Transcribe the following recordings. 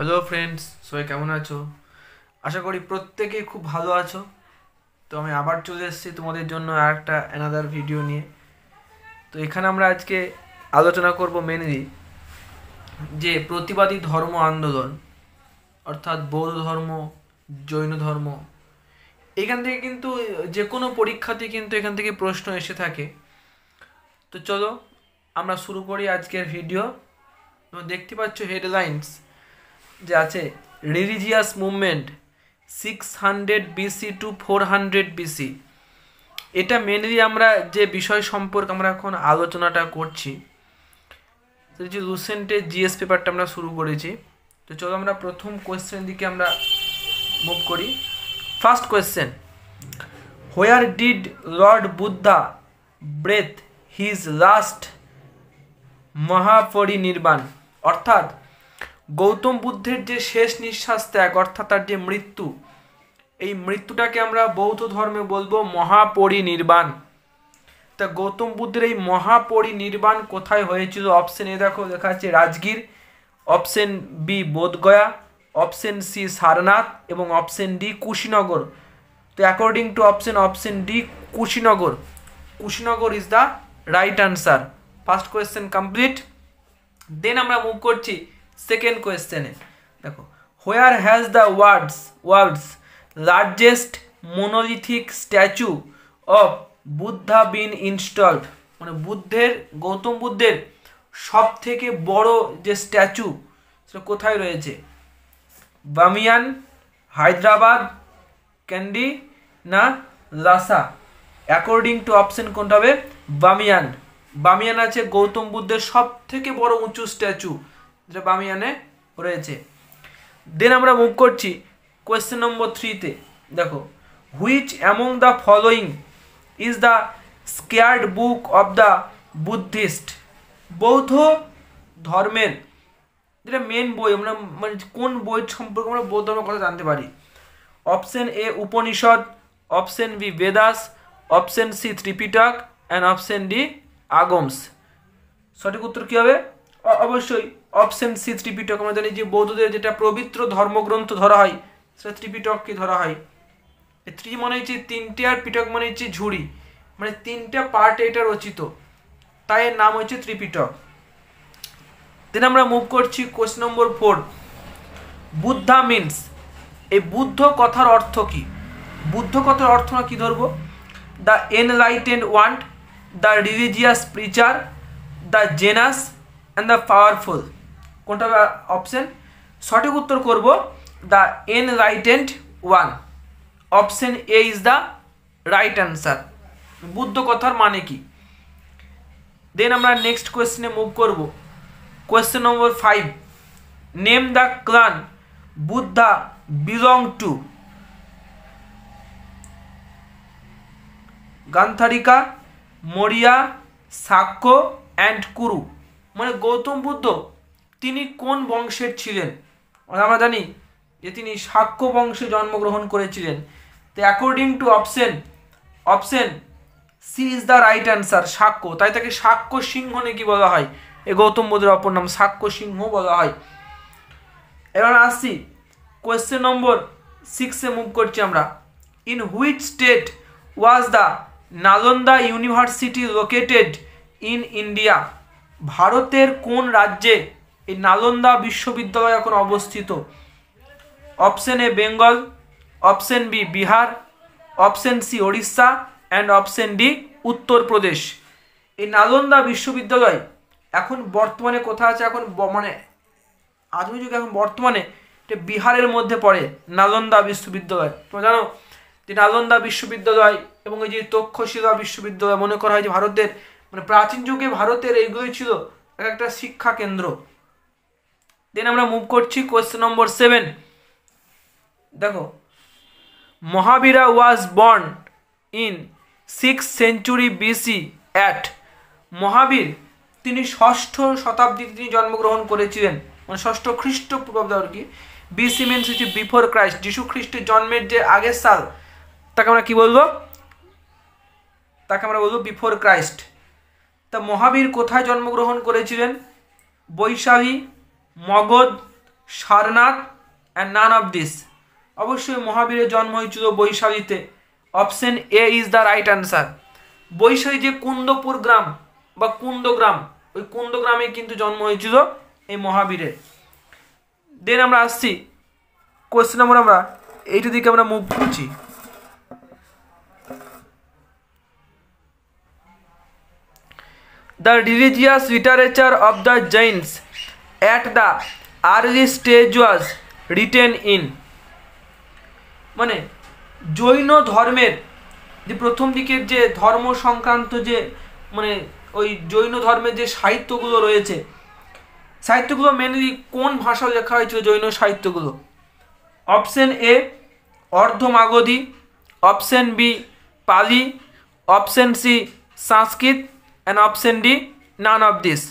Hello friends, সবাই কেমন আছো? আশা করি প্রত্যেকেই খুব ভালো আছো। তো আমি আবার চলে এসেছি তোমাদের জন্য আর একটা অ্যানাদার ভিডিও নিয়ে। তো এখানে আমরা আজকে আলোচনা করব মেনলি যে প্রতিবাদী ধর্ম আন্দোলন, অর্থাৎ বৌদ্ধ ধর্ম, জৈন ধর্ম। এখান থেকে কিন্তু যে কোনো পরীক্ষাতে কিন্তু এখান থেকে প্রশ্ন এসে থাকে। তো চলো আমরা শুরু করি আজকের ভিডিও। তোমরা দেখতে পাচ্ছ হেডলাইন্স যে আছে religious movement 600 BC to 400 BC. এটা মেনলি আমরা যে বিষয় সম্পর্কে আমরা এখন আলোচনাটা করছি, সেটা হচ্ছে লুসেন্টের জিএস পেপারটা আমরা শুরু করেছি। তো চলো আমরা প্রথম কোয়েশ্চেন দিকে আমরা মুভ করি। First question, where did Lord Buddha breathe his last Mahaparinirvana? অর্থাৎ গৌতম বুদ্ধের যে শেষ নিঃশ্বাস ত্যাগ, অর্থাৎ তার যে মৃত্যু, এই মৃত্যুটাকে আমরা বৌদ্ধ ধর্মে বলবো মহাপরিনির্বাণ। তা গৌতম বুদ্ধের এই মহাপরিনির্বাণ কোথায় হয়েছিল? অপশন এ দেখো লেখা আছে Rajgir, option B Bodhgaya, option C Sarnath এবং অপশন ডি কুশীনগর। তো according to option D Kushinagar. Kushinagar is the right answer. First question complete. Then আমরা মুভ করছি সেকেন্ড কোয়েশ্চেনে। দেখো, where has the world's largest monolithic statue of Buddha been installed? মানে গৌতম বুদ্ধের সব থেকে বড় যে স্ট্যাচু সেটা কোথায় রয়েছে? বামিয়ান, হায়দ্রাবাদ, ক্যান্ডি না লাসা? অ্যাকর্ডিং টু অপশন কোনটা হবে? বামিয়ান। বামিয়ান আছে গৌতম বুদ্ধের সব থেকে বড় উঁচু স্ট্যাচু, যেটা বামিয়ানে রয়েছে। দেন আমরা মুভ করছি কোয়েশ্চেন নম্বর 3-তে। দেখো, which among the following is the sacred book of the Buddhist? বৌদ্ধ ধর্মের যেটা মেন বই, আমরা মানে কোন বই সম্পর্কে আমরা বৌদ্ধ ধর্মের কথা জানতে পারি? Option A Upanishad, option B Vedas, option C Tripitaka and option D Agamas. সঠিক উত্তর কী হবে? অবশ্যই অপশন সি ত্রিপিটক। আমরা জানি যে বৌদ্ধদের যেটা পবিত্র ধর্মগ্রন্থ ধরা হয় সেটা ত্রিপিটককে ধরা হয়। ত্রি মানে হচ্ছে তিনটে, আর পিটক মানে হচ্ছে ঝুড়ি, মানে তিনটা পার্টে এটা রচিত, তাই এর নাম হচ্ছে ত্রিপিটক। দেন আমরা মুভ করছি কোয়েশ্চন নম্বর 4। বুদ্ধা মিনস, এই বুদ্ধ কথার অর্থ কি? বুদ্ধ কথার অর্থ না কি ধরবো? The enlightened one, the religious preacher, the genius and the powerful. কোনটা অপশন? সঠিক উত্তর করব the enlightened one. Option A is the right answer. Buddha কথার মানে কি? দেন আমরা নেক্সট কোয়েশ্চেনে মুভ করব। Question number 5, name the clan Buddha belong to? Gandharika, Maurya, Shakya and Kuru. মানে গৌতম বুদ্ধ তিনি কোন বংশের ছিলেন? আমরা জানি যে তিনি শাক্য বংশে জন্মগ্রহণ করেছিলেন। তো according to option C is the right answer, Shakya. তাই তাকে শাক্য সিংহ নাকি বলা হয়। এই গৌতম বুদ্ধের অপর নাম শাক্য সিংহ বলা হয়। এবার আসছি কোয়েশ্চেন নম্বর 6-এ মুভ করছি আমরা। In which state was the Nalanda university located in India? ভারতের কোন রাজ্যে এই নালন্দা বিশ্ববিদ্যালয় এখন অবস্থিত? Option A Bengal, option B Bihar, option C Odisha and option D Uttar Pradesh. এই নালন্দা বিশ্ববিদ্যালয় এখন বর্তমানে কোথায় আছে? এখন মানে আধুনিক যুগে এখন বর্তমানে এটা বিহারের মধ্যে পড়ে নালন্দা বিশ্ববিদ্যালয়। তোমরা জানো যে নালন্দা বিশ্ববিদ্যালয় এবং এই যে তক্ষশিলা বিশ্ববিদ্যালয় মনে করা হয় যে ভারতের মানে প্রাচীন যুগে ভারতের এইগুলোই ছিল একটা শিক্ষা কেন্দ্র। দেন আমরা মুভ করছি কোয়েশ্চেন নম্বর 7। দেখো, Mahavira was born in 6th century BC at? Mahavir তিনি 6ষ্ঠ শতাব্দীতে তিনি জন্মগ্রহণ করেছিলেন, মানে 6ষ্ঠ খ্রিস্টপূর্বাব্দ আর কি। বিসি মিনস হচ্ছে বিফোর ক্রাইস্ট, যিশু খ্রিস্টের জন্মের যে আগের সাল, তাকে আমরা কি বলবো? তাকে আমরা বলবো বিফোর ক্রাইস্ট। তা মহাবীর কোথায় জন্মগ্রহণ করেছিলেন? Vaishali, Magadh, Sarnath and none of this. অবশ্যই মহাবীরের জন্ম হয়েছিল বৈশালীতে। Option A is the right answer. Vaishali যে কুন্দপুর গ্রাম বা কুন্দগ্রাম, ওই কুন্দগ্রামে কিন্তু জন্ম হয়েছিল এই মহাবীরের। দেন আমরা আসছি কোয়েশ্চেন নম্বর, আমরা এইটার দিকে আমরা মুভ করছি। The religious literature of the Jains at the early stage was written in, মানে জৈন ধর্মের যে প্রথম দিকের যে ধর্ম সংক্রান্ত যে মানে ওই জৈন ধর্মের যে সাহিত্যগুলো রয়েছে, সাহিত্যগুলো মেনলি কোন ভাষায় লেখা হয়েছিল জৈন সাহিত্যগুলো? Option A Ardhamagadhi, option B Pali, option C Sanskrit and option D none of this.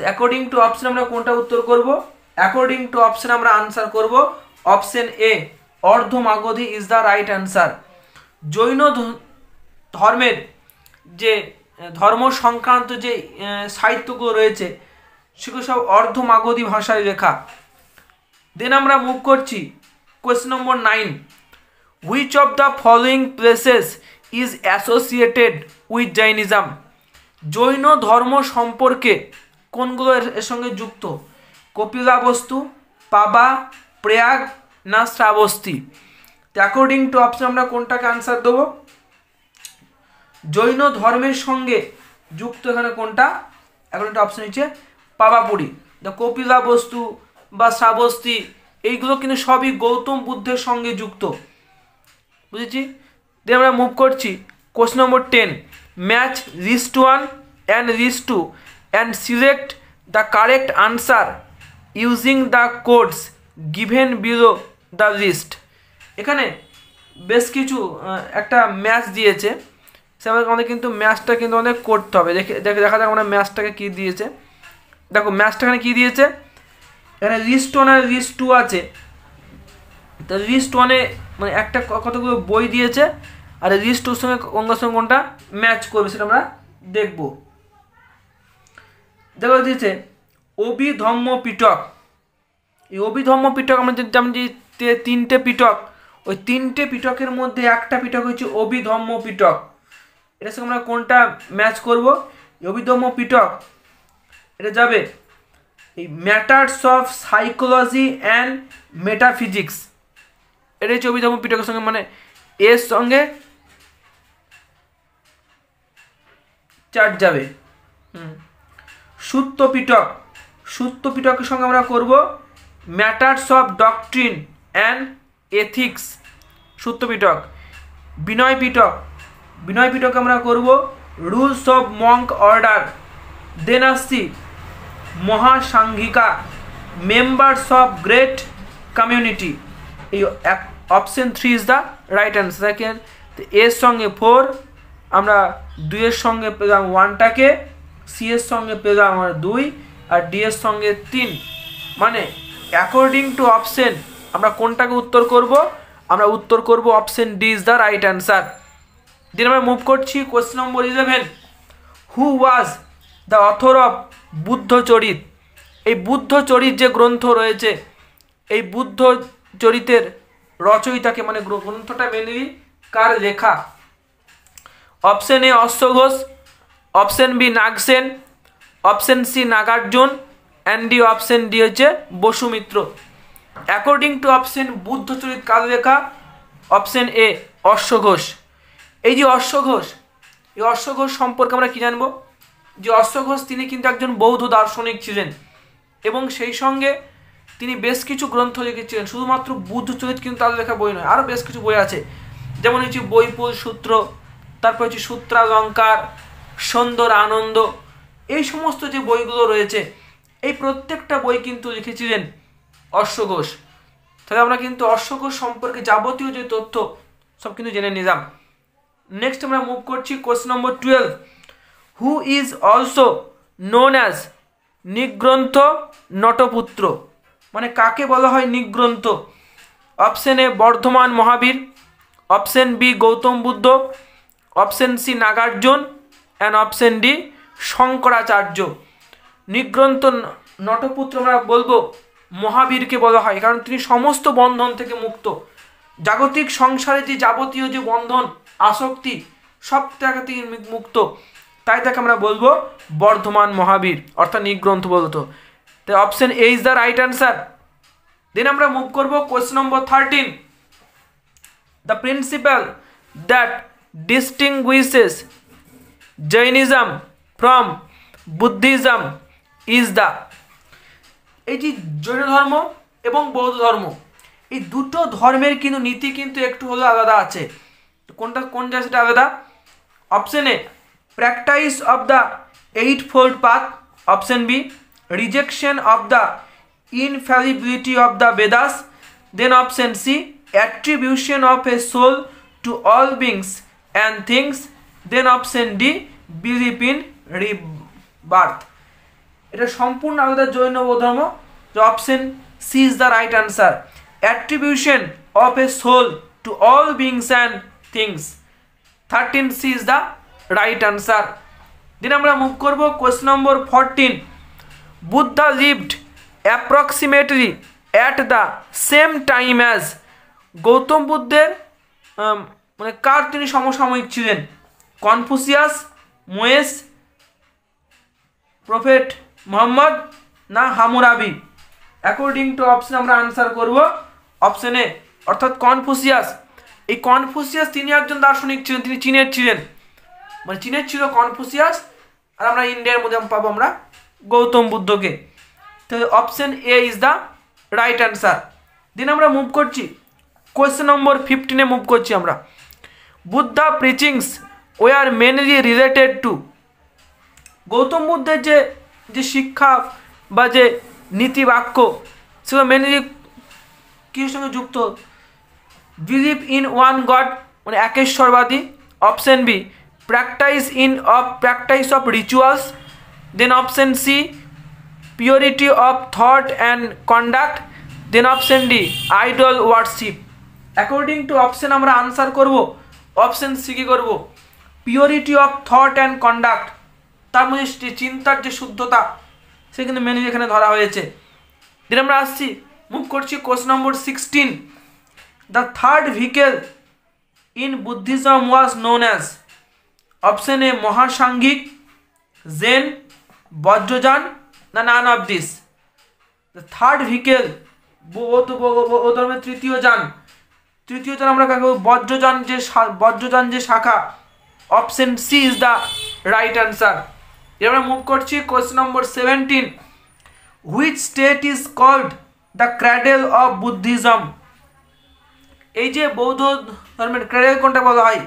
According to option আমরা কোনটা উত্তর করব? অ্যাকর্ডিং টু অপশন আমরা আনসার করব option A Ardhamagadhi is the right answer. Jain ধর্মের যে ধর্ম সংক্রান্ত যে সাহিত্যগুলো রয়েছে সেগুলো সব অর্ধমাগধী ভাষায় লেখা। দেন আমরা মুভ করছি question number 9। Which of the following places is associated with Jainism? Jain ধর্ম সম্পর্কে কোনগুলো এর সঙ্গে যুক্ত? কপিলাবস্তু, পাবা, প্রয়াগ না শ্রাবস্তী? অ্যাকর্ডিং টু অপশন আমরা কোনটাকে আনসার দেবো? জৈন ধর্মের সঙ্গে যুক্ত এখানে কোনটা? অ্যাকর্ডিং টু অপশন হচ্ছে পাবাপুরী। দ্য কপিলাবস্তু বা শ্রাবস্তী এইগুলো কিন্তু সবই গৌতম বুদ্ধের সঙ্গে যুক্ত, বুঝেছি। দিয়ে আমরা মুভ করছি question number 10। Match list 1 and list 2 and select the correct answer using the codes given below the list. এখানে বেশ কিছু একটা ম্যাচ দিয়েছে, সে আমাদের কিন্তু ম্যাচটা কিন্তু আমাদের করতে হবে। দেখা যাক আমরা ম্যাচটাকে কী দিয়েছে। দেখো ম্যাচটা এখানে কী দিয়েছে, এখানে লিস্ট 1 আর লিস্ট 2 আছে। তো লিস্ট 1-এ মানে একটা কতগুলো বই দিয়েছে, আর লিস্ট 2-র সঙ্গে কোনটার সঙ্গে কোনটা ম্যাচ করবে সেটা আমরা দেখব। দেখো দিয়েছে অভিধম্ম পিটক। এই অভিধম্ম পিটক আমরা যেমন যে 3টে পিটক, ওই 3টে পিটকের মধ্যে একটা পিটক হচ্ছে অভিধম্ম পিটক। এটার সঙ্গে আমরা কোনটা ম্যাচ করব? অভিধম্ম পিটক এটা যাবে এই matters of psychology and metaphysics. এটা হচ্ছে অভিধম্ম পিটকের সঙ্গে, মানে এর সঙ্গে 4 যাবে। সুত্ত পিটক, সুত্ত পিটকের সঙ্গে আমরা করব matters of doctrine and ethics, Sutta Pitaka. Vinaya Pitaka, Vinaya Pitaka আমরা করব rules of monk order. Then আসছি Mahasanghika, members of great community. এই option 3 is the right answer. দেখেন এর সঙ্গে 4, আমরা 2-এর সঙ্গে পেলাম 1টাকে, সি এর সঙ্গে পেলাম আমরা 2, আর ডি এর সঙ্গে 3। মানে অ্যাকর্ডিং টু অপশন আমরা কোনটাকে উত্তর করব? আমরা উত্তর করব option D is the right answer. Then আমরা মুভ করছি question number 11। Who was the author of Buddhacharita? এই বুদ্ধচরিত যে গ্রন্থ রয়েছে, এই বুদ্ধচরিতের রচয়িতাকে, মানে গ্রন্থটা মেনলি কার লেখা? Option A অশ্বঘোষ, option B Nagasena, option C Nagarjuna and D option D হচ্ছে Vasumitra. According to option Buddhacharita কার লেখা? Option A অশ্বঘোষ। এই যে অশ্বঘোষ, এই অশ্বঘোষ সম্পর্কে আমরা কী জানবো? যে অশ্বঘোষ তিনি কিন্তু একজন বৌদ্ধ দার্শনিক ছিলেন, এবং সেই সঙ্গে তিনি বেশ কিছু গ্রন্থ লিখেছিলেন। শুধুমাত্র বুদ্ধচরিত কিন্তু তার লেখা বই নয়, আরও বেশ কিছু বই আছে, যেমন হচ্ছে বৈপুল সূত্র, তারপর হচ্ছে সূত্রালঙ্কার, সুন্দর আনন্দ। এই সমস্ত যে বইগুলো রয়েছে, এই প্রত্যেকটা বই কিন্তু লিখেছিলেন অশ্বঘোষ। তাহলে আমরা কিন্তু অশ্বঘোষ সম্পর্কে যাবতীয় যে তথ্য সব কিন্তু জেনে নিলাম। নেক্সট আমরা মুভ করছি question number 12। Who is also known as Nigrantha Nataputra? মানে কাকে বলা হয় Nigrantha? Option A Vardhaman Mahavir, option B Gautam Buddha, option C Nagarjuna and option D Shankaracharya. Nigrantha Nataputra আমরা বলবো মহাবীরকে বলা হয়, কারণ তিনি সমস্ত বন্ধন থেকে মুক্ত। জাগতিক সংসারে যে যাবতীয় যে বন্ধন আসক্তি সব জায়গা থেকে মুক্ত, তাই তাকে আমরা বলবো বর্ধমান মহাবীর অর্থাৎ নিগ্রন্থ বলতো। তো option A is the right answer. Then আমরা মুভ করবো question number 13। The principle that distinguishes Jainism from Buddhism is the. এই যে জৈন ধর্ম এবং বৌদ্ধ ধর্ম এই দুটো ধর্মের কিন্তু নীতি কিন্তু একটু হলেও আলাদা আছে। কোনটা সেটা আলাদা? Option A practice of the 8-fold path, option B rejection of the infallibility of the Vedas, then option C attribution of a soul to all beings and things, then option D believe in rebirth. এটা সম্পূর্ণ আলাদা জৈন ধর্ম। যে option C is the right answer, attribution of a soul to all beings and things. 13 C is the right answer. Then আমরা move করবো question number 14। Buddha lived approximately at the same time as. Gautam বুদ্ধের মানে কার তিনি সমসাময়িক ছিলেন? Confucius, মোয়েস, prophet Mohammad না হামুরাবি? According to option আমরা answer করব অপশন এ অর্থাৎ কনফুসিয়াস। এই কনফুসিয়াস তিনি একজন দার্শনিক ছিলেন, তিনি চীনের ছিলেন, মানে চীনের ছিল কনফুসিয়াস, আর আমরা ইন্ডিয়ার মধ্যে পাবো আমরা গৌতম বুদ্ধকে। তো option A is the right answer. Then আমরা মুভ করছি কোয়েশ্চেন নম্বর 15-এ মুভ করছি আমরা। Buddha preachings were mainly related to. Gautam বুদ্ধের যে শিক্ষা বা যে নীতি বাক্য সেগুলো মেনলি কিসের সঙ্গে যুক্ত? বিলিভ ইন ওয়ান গড মানে একেশ্বরবাদী, option B practice of rituals, then option C purity of thought and conduct, then option D idol worship. According to option আমরা আনসার করব অপশন সি কি করব? Purity of thought and conduct. তার মধ্যে চিন্তার যে শুদ্ধতা সে কিন্তু মেনলি এখানে ধরা হয়েছে। দিন আমরা আসছি মুভ করছি question number 16। The third vehicle in Buddhism was known as. Option A Mahasanghika, Zen, Vajrayana না none of this? The third vehicle বৌদ্ধ ধর্মের তৃতীয় যান আমরা কাকে বজ্রযান যে শাখা, option C is the right answer. এবার আমরা মুভ করছি question number 17। Which state is called the cradle of Buddhism. এই যে বৌদ্ধ ধর্মের ক্র্যাডেল কোনটা বলা হয়?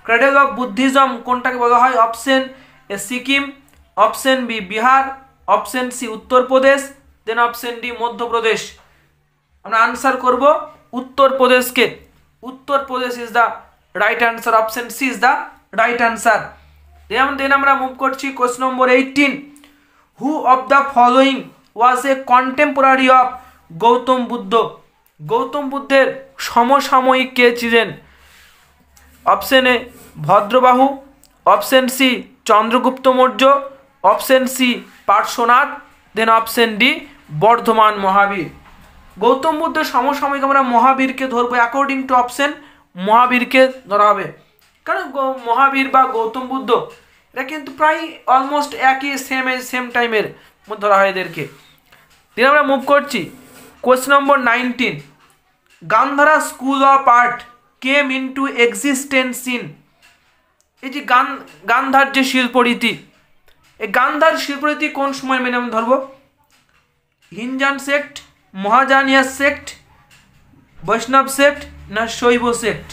ক্র্যাডেল অফ বুদ্ধিজম কোনটাকে বলা হয়? Option A Sikkim, option B Bihar, option C Uttar Pradesh, then option D Madhya Pradesh. আমরা আনসার করব উত্তরপ্রদেশকে। Uttar Pradesh is the right answer, option C is the right answer. Then আমরা মুভ করছি question number 18। Who of the following was a contemporary of Gautam Buddha. Gautam বুদ্ধের সমসাময়িক কে ছিলেন? Option A Bhadrabahu, option C Chandragupta Maurya, option C Parshvanath, then option D Vardhaman Mahavir. Gautam বুদ্ধের সমসাময়িক আমরা মহাবীরকে ধরবো। অ্যাকর্ডিং টু অপশন মহাবীরকে ধরা হবে, কারণ মহাবীর বা গৌতম বুদ্ধ এটা কিন্তু প্রায় অলমোস্ট একই সেম টাইমের মধ্যে ধরা হয় এদেরকে। দিন আমরা মুভ করছি question number 19। Gandhara school of art came into existence in. এই যে গান্ধার যে শিল্পরীতি, এই গান্ধার শিল্পরীতি কোন সময় মেনে আমরা ধরবো? হিনজান সেক্ট, মহাজানিয়া সেক্ট, বৈষ্ণব সেক্ট না শৈব সেক্ট?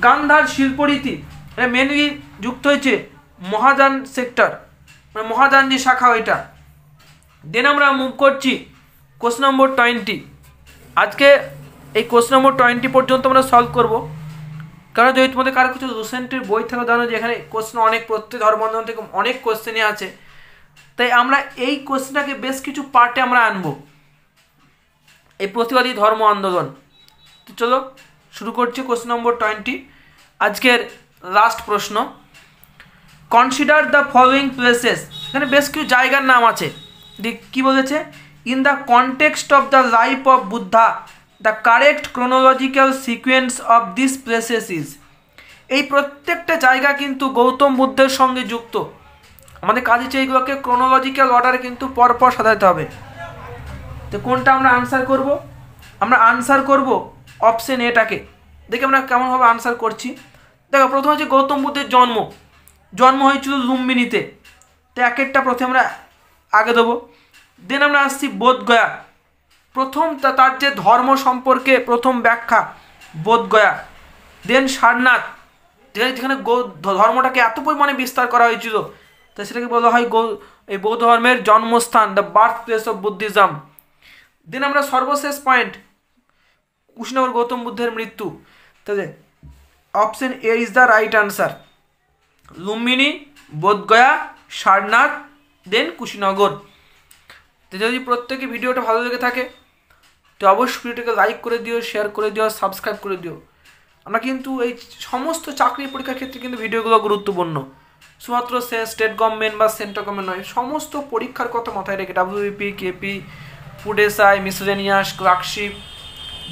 গান্ধার শিল্পরীতি এটা মেনলি যুক্ত হয়েছে মহাযান সেক্টর, মানে মহাযান যে শাখা ওইটা। দেন আমরা মুভ করছি কোশ্চেন নম্বর 20। আজকে এই কোশ্চেন নম্বর 20 পর্যন্ত আমরা সলভ করব, কারণ যদি তোমাদের কারো কিছু রিসেন্টের বই থেকে জানো যে এখানে কোশ্চেন অনেক প্রত্যেক ধর্মবন্ধন থেকে অনেক কোশ্চেনই আছে, তাই আমরা এই কোশ্চেনটাকে বেশ কিছু পার্টে আমরা আনবো, এই প্রতিবাদী ধর্ম আন্দোলন। তো চলো শুরু করছি কোশ্চেন নম্বর 20। আজকের লাস্ট প্রশ্ন। Consider the following places. এখানে বেশ কিছু জায়গার নাম আছে, কি বলেছে, in the context of the life of Buddha the correct chronological sequence of this places is. এই প্রত্যেকটা জায়গা কিন্তু গৌতম বুদ্ধের সঙ্গে যুক্ত। আমাদের কাজ হচ্ছে এইগুলোকে ক্রোনোলজিক্যাল অর্ডারে কিন্তু পরপর সাজাতে হবে। তো কোনটা আমরা আনসার করব? আমরা আনসার করব অপশন এটাকে। দেখি আমরা কেমনভাবে আনসার করছি। দেখো, প্রথম হচ্ছে গৌতম বুদ্ধের জন্ম হয়েছিল লুম্বিনীতে, তো এক একটা প্রথমে আমরা আগে দেবো। দেন আমরা আসছি বোধগয়া, প্রথম তার যে ধর্ম সম্পর্কে প্রথম ব্যাখ্যা বোধগয়া। দেন সারনাথ, যেখানে ধর্মটাকে এত পরিমাণে বিস্তার করা হয়েছিল, তো সেটাকে বলা হয় এই বৌদ্ধ ধর্মের জন্মস্থান, the birth place of Buddhism. Then আমরা সর্বশেষ পয়েন্ট কুশীনগর গৌতম বুদ্ধের মৃত্যু। তাহলে option A is the right answer, Lumbini, Bodhgaya, Sarnath, then Kushinagar. তো যদি প্রত্যেকে ভিডিওটা ভালো লেগে থাকে তো অবশ্যই ভিডিওটাকে লাইক করে দিও, শেয়ার করে দিও, সাবস্ক্রাইব করে দিও। আমরা কিন্তু এই সমস্ত চাকরি পরীক্ষার ক্ষেত্রে কিন্তু ভিডিওগুলো গুরুত্বপূর্ণ, শুধুমাত্র স্টেট গভর্নমেন্ট বা সেন্ট্রাল গভর্নমেন্ট নয়, সমস্ত পরীক্ষার কথা মাথায় রেখে WBP, KP, food SI, miscellaneous, clerkship,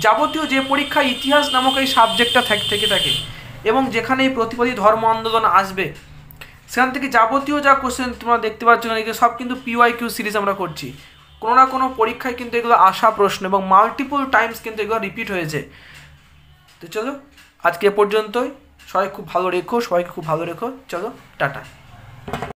যাবতীয় যে পরীক্ষা ইতিহাস নামক এই সাবজেক্টটা থেকে থাকে এবং যেখানে এই প্রতিবাদী ধর্ম আন্দোলন আসবে সেখান থেকে যাবতীয় যা কোশ্চেন তোমরা দেখতে পাচ্ছ না, এগুলো সব কিন্তু পিওয়াইকিউ সিরিজ আমরা করছি। কোনো না কোনো পরীক্ষায় কিন্তু এগুলো আসা প্রশ্ন এবং মাল্টিপল টাইমস কিন্তু এগুলো রিপিট হয়েছে। তো চলো আজকে এ পর্যন্তই, সবাইকে খুব ভালো রেখো, চলো টাটা।